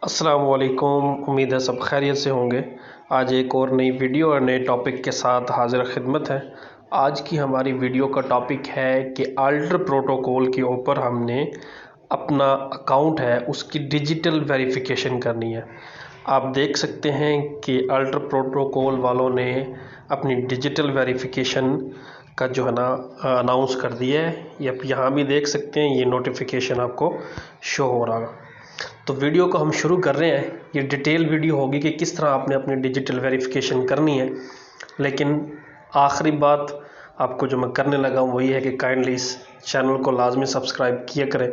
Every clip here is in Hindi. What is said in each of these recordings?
अस्सलाम वालेकुम। उम्मीद है सब खैरियत से होंगे। आज एक और नई वीडियो और नए टॉपिक के साथ हाज़िर खिदमत है। आज की हमारी वीडियो का टॉपिक है कि अल्टर प्रोटोकॉल के ऊपर हमने अपना अकाउंट है उसकी डिजिटल वेरिफिकेशन करनी है। आप देख सकते हैं कि अल्टर प्रोटोकॉल वालों ने अपनी डिजिटल वेरिफिकेशन का जो है ना अनाउंस कर दिया है। ये आप यहाँ भी देख सकते हैं, ये नोटिफिकेशन आपको शो हो रहा है। तो वीडियो को हम शुरू कर रहे हैं। ये डिटेल वीडियो होगी कि किस तरह आपने अपनी डिजिटल वेरिफिकेशन करनी है। लेकिन आखिरी बात आपको जो मैं करने लगा हूँ वही है कि काइंडली इस चैनल को लाजमी सब्सक्राइब किया करें,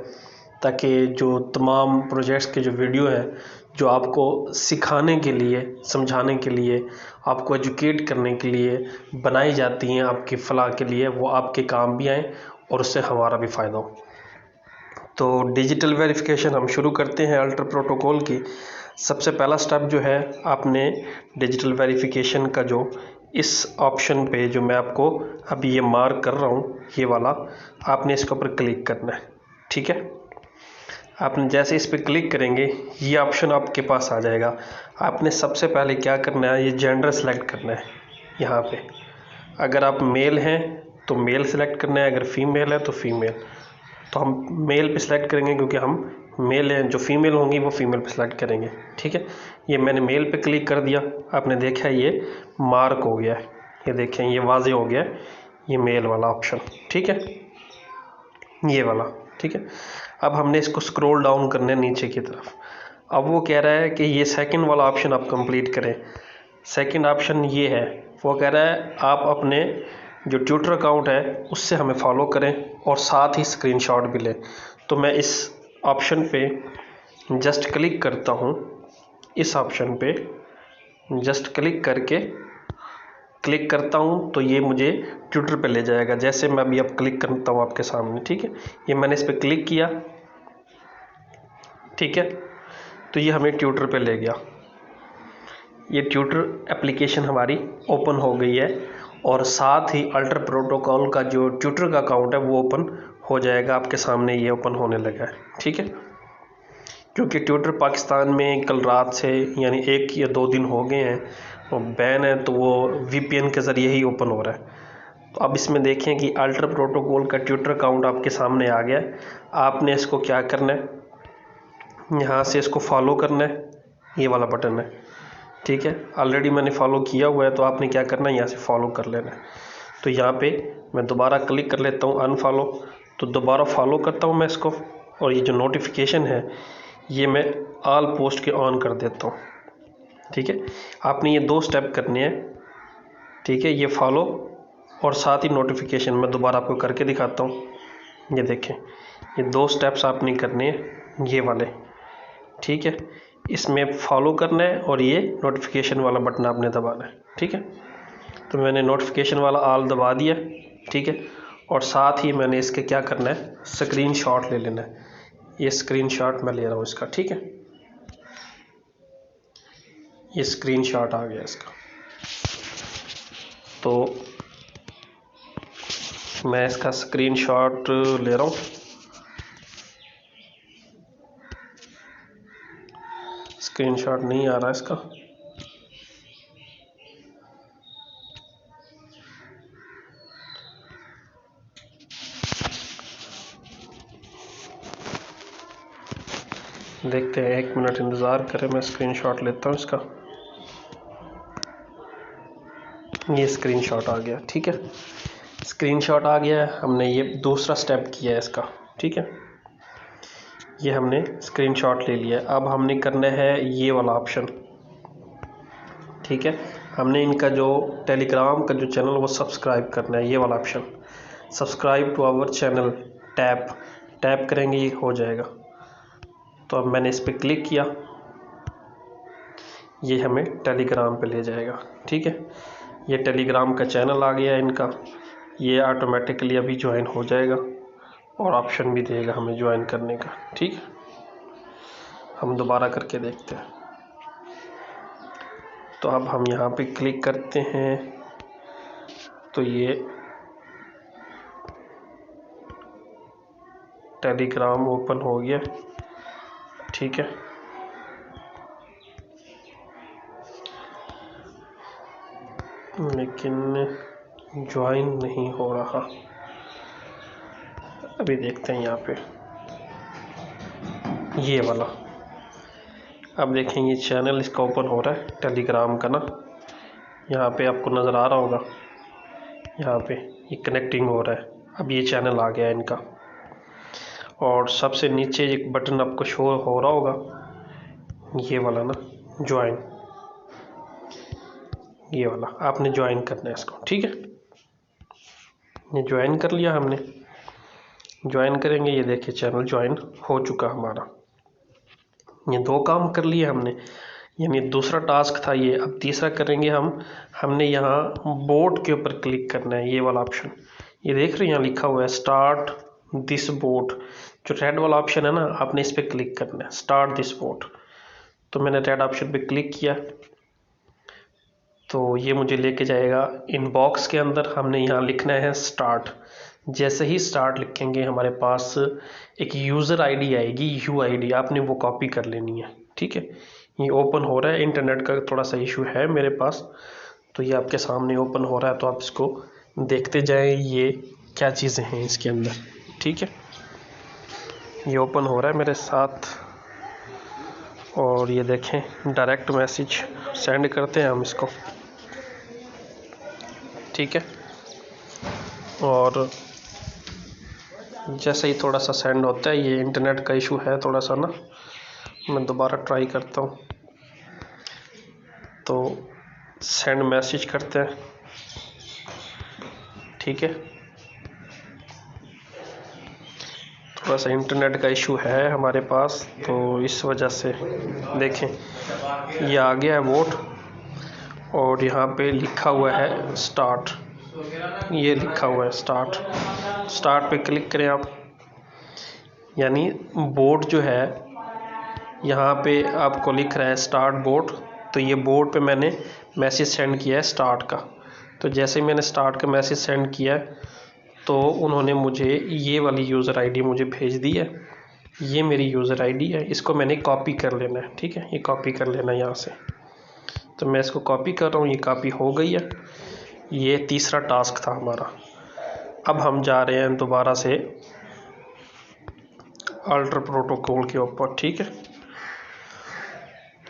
ताकि जो तमाम प्रोजेक्ट्स के जो वीडियो हैं जो आपको सिखाने के लिए, समझाने के लिए, आपको एजुकेट करने के लिए बनाई जाती हैं आपकी फ़लाह के लिए, वो आपके काम भी आएँ और उससे हमारा भी फ़ायदा हो। तो डिजिटल वेरिफिकेशन हम शुरू करते हैं अल्टर प्रोटोकॉल की। सबसे पहला स्टेप जो है, आपने डिजिटल वेरिफिकेशन का जो इस ऑप्शन पे जो मैं आपको अभी ये मार्क कर रहा हूँ, ये वाला, आपने इसके ऊपर क्लिक करना है। ठीक है, आपने जैसे इस पर क्लिक करेंगे ये ऑप्शन आपके पास आ जाएगा। आपने सबसे पहले क्या करना है, ये जेंडर सेलेक्ट करना है। यहाँ पे अगर आप मेल हैं तो मेल सेलेक्ट करना है, अगर फीमेल है तो फीमेल। तो हम मेल पे सिलेक्ट करेंगे क्योंकि हम मेल हैं, जो फीमेल होंगी वो फीमेल पे सिलेक्ट करेंगे। ठीक है, ये मैंने मेल पे क्लिक कर दिया। आपने देखा ये मार्क हो गया है, ये देखें ये वाज़ेह हो गया है, ये मेल वाला ऑप्शन। ठीक है, ये वाला। ठीक है, अब हमने इसको स्क्रॉल डाउन करना है नीचे की तरफ। अब वो कह रहा है कि ये सेकंड वाला ऑप्शन आप कंप्लीट करें। सेकंड ऑप्शन ये है, वो कह रहा है आप अपने जो ट्विटर अकाउंट है उससे हमें फॉलो करें और साथ ही स्क्रीनशॉट भी लें। तो मैं इस ऑप्शन पे जस्ट क्लिक करता हूँ। इस ऑप्शन पे जस्ट क्लिक करता हूँ तो ये मुझे ट्विटर पे ले जाएगा, जैसे मैं अभी अब क्लिक करता हूँ आपके सामने। ठीक है, ये मैंने इस पर क्लिक किया। ठीक है, तो ये हमें ट्विटर पे ले गया। ये ट्विटर एप्लीकेशन हमारी ओपन हो गई है और साथ ही अल्टर प्रोटोकॉल का जो ट्विटर का अकाउंट है वो ओपन हो जाएगा। आपके सामने ये ओपन होने लगा है। ठीक है, क्योंकि ट्विटर पाकिस्तान में कल रात से यानी 1 या 2 दिन हो गए हैं वो बैन है, तो वो वीपीएन के ज़रिए ही ओपन हो रहा है। तो अब इसमें देखें कि अल्टर प्रोटोकॉल का ट्विटर अकाउंट आपके सामने आ गया है। आपने इसको क्या करना है, यहाँ से इसको फॉलो करना है, ये वाला बटन है। ठीक है, ऑलरेडी मैंने फॉलो किया हुआ है, तो आपने क्या करना है, यहाँ से फॉलो कर लेना है। तो यहाँ पे मैं दोबारा क्लिक कर लेता हूँ अनफॉलो, तो दोबारा फॉलो करता हूँ मैं इसको। और ये जो नोटिफिकेशन है ये मैं ऑल पोस्ट के ऑन कर देता हूँ। ठीक है, आपने ये 2 स्टेप करने हैं। ठीक है, ये फॉलो और साथ ही नोटिफिकेशन मैं दोबारा आपको करके दिखाता हूँ। ये देखें, ये 2 स्टेप्स आपने करने हैं, ये वाले। ठीक है, इसमें फॉलो करना है और ये नोटिफिकेशन वाला बटन आपने दबाना है। ठीक है, तो मैंने नोटिफिकेशन वाला ऑल दबा दिया। ठीक है, और साथ ही मैंने इसके क्या करना है, स्क्रीनशॉट ले लेना है। ये स्क्रीनशॉट मैं ले रहा हूँ इसका। ठीक है, ये स्क्रीनशॉट आ गया इसका। तो मैं इसका स्क्रीनशॉट ले रहा हूँ। स्क्रीनशॉट नहीं आ रहा इसका। देखते हैं, 1 मिनट इंतज़ार करें, मैं स्क्रीनशॉट लेता हूँ इसका। ये स्क्रीनशॉट आ गया। ठीक है, स्क्रीनशॉट आ गया है। हमने ये दूसरा स्टेप किया है इसका। ठीक है, ये हमने स्क्रीनशॉट ले लिया। अब हमने करना है ये वाला ऑप्शन। ठीक है, हमने इनका जो टेलीग्राम का जो चैनल वो सब्सक्राइब करना है, ये वाला option, subscribe to our channel. Tap करेंगे, ये हो जाएगा। तो अब मैंने इस पर क्लिक किया, ये हमें टेलीग्राम पे ले जाएगा। ठीक है, ये टेलीग्राम का चैनल आ गया इनका। ये ऑटोमेटिकली अभी ज्वाइन हो जाएगा और ऑप्शन भी देगा हमें ज्वाइन करने का। ठीक है, हम दोबारा करके देखते हैं। तो अब हम यहाँ पे क्लिक करते हैं तो ये टेलीग्राम ओपन हो गया। ठीक है, लेकिन ज्वाइन नहीं हो रहा। अभी देखते हैं यहाँ पे ये वाला। अब देखें ये चैनल इसका ओपन हो रहा है टेलीग्राम का ना, यहाँ पे आपको नज़र आ रहा होगा, यहाँ पे ये कनेक्टिंग हो रहा है। अब ये चैनल आ गया इनका, और सबसे नीचे एक बटन आपको शो हो रहा होगा, ये वाला ना, ज्वाइन, ये वाला आपने ज्वाइन करना है इसको। ठीक है, ये ज्वाइन कर लिया हमने। ज्वाइन करेंगे, ये देखिए चैनल ज्वाइन हो चुका हमारा। ये 2 काम कर लिए हमने, यानी दूसरा टास्क था ये। अब तीसरा करेंगे हमने यहाँ बोट के ऊपर क्लिक करना है, ये वाला ऑप्शन। ये देख रहे हैं यहाँ लिखा हुआ है स्टार्ट दिस बोट, जो रेड वाला ऑप्शन है ना, आपने इस पर क्लिक करना है, स्टार्ट दिस बोट। तो मैंने रेड ऑप्शन पे क्लिक किया, तो ये मुझे लेके जाएगा इनबॉक्स के अंदर। हमने यहाँ लिखना है स्टार्ट। जैसे ही स्टार्ट लिखेंगे हमारे पास एक यूज़र आईडी आएगी, UID, आपने वो कॉपी कर लेनी है। ठीक है, ये ओपन हो रहा है, इंटरनेट का थोड़ा सा इशू है मेरे पास, तो ये आपके सामने ओपन हो रहा है, तो आप इसको देखते जाएं ये क्या चीज़ें हैं इसके अंदर। ठीक है, ये ओपन हो रहा है मेरे साथ, और ये देखें डायरेक्ट मैसेज सेंड करते हैं हम इसको। ठीक है, और जैसे ही थोड़ा सा सेंड होता है, ये इंटरनेट का इशू है थोड़ा सा ना, मैं दोबारा ट्राई करता हूँ। तो सेंड मैसेज करते हैं। ठीक है, थोड़ा सा इंटरनेट का इशू है हमारे पास, तो इस वजह से देखें ये आ गया है वोट, और यहाँ पे लिखा हुआ है स्टार्ट, ये लिखा हुआ है स्टार्ट पे क्लिक करें आप। यानी बोर्ड जो है यहाँ पे आपको लिख रहा है स्टार्ट बोर्ड, तो ये बोर्ड पे मैंने मैसेज सेंड किया है स्टार्ट का। तो जैसे ही मैंने स्टार्ट का मैसेज सेंड किया है, तो उन्होंने मुझे ये वाली यूज़र आईडी मुझे भेज दी है। ये मेरी यूज़र आईडी है, इसको मैंने कॉपी कर लेना है। ठीक है, ये कॉपी कर लेना है यहाँ से, तो मैं इसको कॉपी कर रहा हूँ, ये कॉपी हो गई है। ये तीसरा टास्क था हमारा। अब हम जा रहे हैं दोबारा से अल्टर प्रोटोकॉल के ऊपर। ठीक है,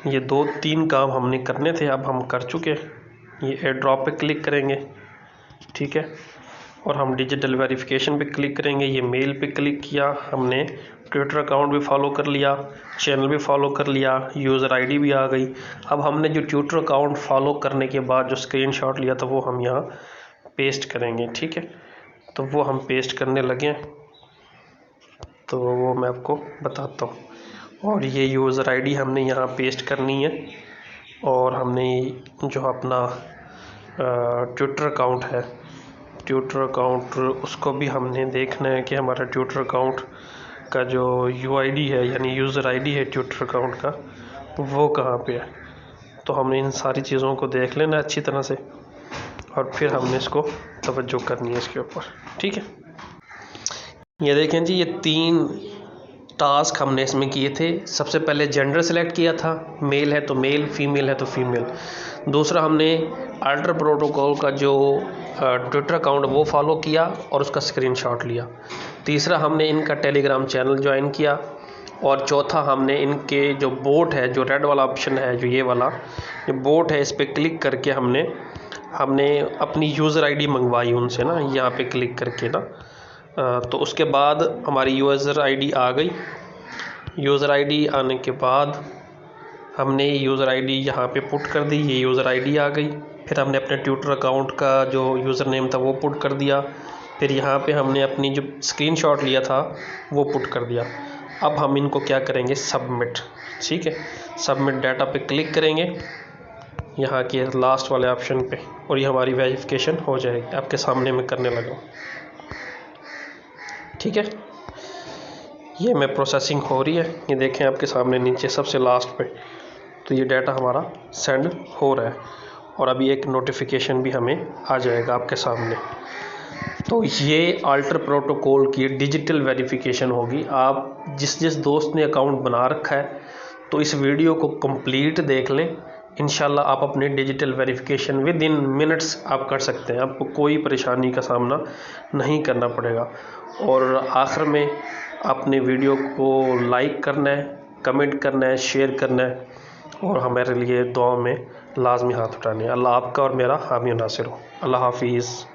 ये 2-3 काम हमने करने थे, अब हम कर चुके। ये एयर ड्रॉप पे क्लिक करेंगे। ठीक है, और हम डिजिटल वेरिफिकेशन पे क्लिक करेंगे। ये मेल पे क्लिक किया हमने, ट्विटर अकाउंट भी फॉलो कर लिया, चैनल भी फॉलो कर लिया, यूज़र आईडी भी आ गई। अब हमने जो ट्विटर अकाउंट फॉलो करने के बाद जो स्क्रीनशॉट लिया था वो हम यहाँ पेस्ट करेंगे। ठीक है, तो वो हम पेस्ट करने लगे हैं, तो वो मैं आपको बताता हूँ। और ये यूज़र आईडी हमने यहाँ पेस्ट करनी है, और हमने जो अपना ट्विटर अकाउंट है, ट्विटर अकाउंट, उसको भी हमने देखना है कि हमारा ट्विटर अकाउंट का जो UID है, यानी यूज़र आईडी है ट्विटर अकाउंट का, वो कहाँ पे है। तो हमने इन सारी चीज़ों को देख लेना अच्छी तरह से, और फिर हमने इसको तवज्जो करनी है इसके ऊपर। ठीक है, ये देखें जी, ये 3 टास्क हमने इसमें किए थे। सबसे पहले जेंडर सेलेक्ट किया था, मेल है तो मेल, फीमेल है तो फीमेल। दूसरा हमने अल्टर प्रोटोकॉल का जो ट्विटर अकाउंट वो फॉलो किया और उसका स्क्रीनशॉट लिया। तीसरा हमने इनका टेलीग्राम चैनल ज्वाइन किया, और चौथा हमने इनके जो बोट है, जो रेड वाला ऑप्शन है, जो ये वाला जो बोट है, इस पर क्लिक करके हमने अपनी यूज़र आईडी मंगवाई उनसे ना, यहाँ पे क्लिक करके ना। तो उसके बाद हमारी यूज़र आईडी आ गई। यूज़र आईडी आने के बाद हमने यूज़र आईडी यहाँ पे पुट कर दी, ये यूज़र आईडी आ गई। फिर हमने अपने ट्विटर अकाउंट का जो यूज़र नेम था वो पुट कर दिया। फिर यहाँ पे हमने अपनी जो स्क्रीनशॉट लिया था वो पुट कर दिया। अब हम इनको क्या करेंगे, सबमिट। ठीक है, सबमिट डाटा पे क्लिक करेंगे यहाँ के लास्ट वाले ऑप्शन पे, और ये हमारी वेरिफिकेशन हो जाएगी। आपके सामने मैं करने लगा। ठीक है, ये मैं प्रोसेसिंग हो रही है, ये देखें आपके सामने नीचे सबसे लास्ट पे। तो ये डाटा हमारा सेंड हो रहा है, और अभी एक नोटिफिकेशन भी हमें आ जाएगा आपके सामने। तो ये अल्टर प्रोटोकॉल की डिजिटल वेरिफिकेशन होगी। आप जिस दोस्त ने अकाउंट बना रखा है, तो इस वीडियो को कंप्लीट देख लें, इंशाल्लाह आप अपने digital verification with in minutes आप कर सकते हैं, आपको कोई परेशानी का सामना नहीं करना पड़ेगा। और आखिर में अपने वीडियो को लाइक करना है, कमेंट करना है, शेयर करना है और हमारे लिए दुआ में लाजमी हाथ उठाने हैं। अल्लाह आपका और मेरा हामी नासिर हो। अल्लाह हाफिज़।